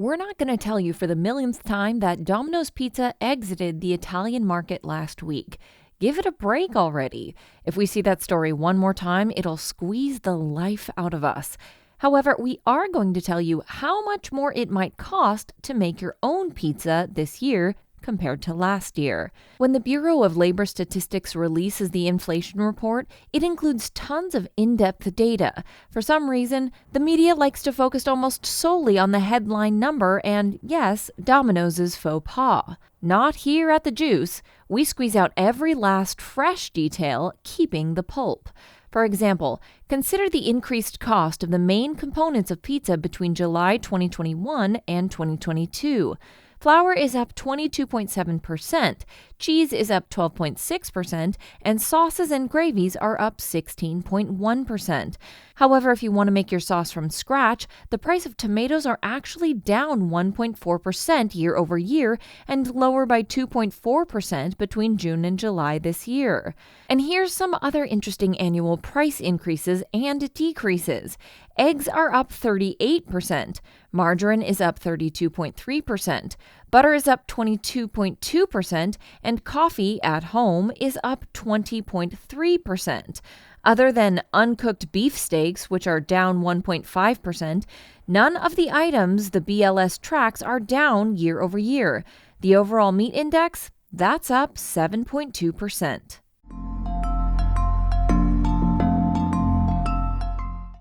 we're not going to tell you for the millionth time that Domino's Pizza exited the Italian market last week. Give it a break already. If we see that story one more time, it'll squeeze the life out of us. However, we are going to tell you how much more it might cost to make your own pizza this year compared to last year. When the Bureau of Labor Statistics releases the inflation report, it includes tons of in-depth data. For some reason, the media likes to focus almost solely on the headline number and, yes, Domino's faux pas. Not here at The Juice. We squeeze out every last fresh detail, keeping the pulp. For example, consider the increased cost of the main components of pizza between July 2021 and 2022. Flour is up 22.7%, cheese is up 12.6%, and sauces and gravies are up 16.1%. However, if you want to make your sauce from scratch, the price of tomatoes are actually down 1.4% year over year and lower by 2.4% between June and July this year. And here's some other interesting annual price increases and decreases. Eggs are up 38%, margarine is up 32.3%, butter is up 22.2%, and coffee at home is up 20.3%. Other than uncooked beef steaks, which are down 1.5%, none of the items the BLS tracks are down year over year. The overall meat index, that's up 7.2%.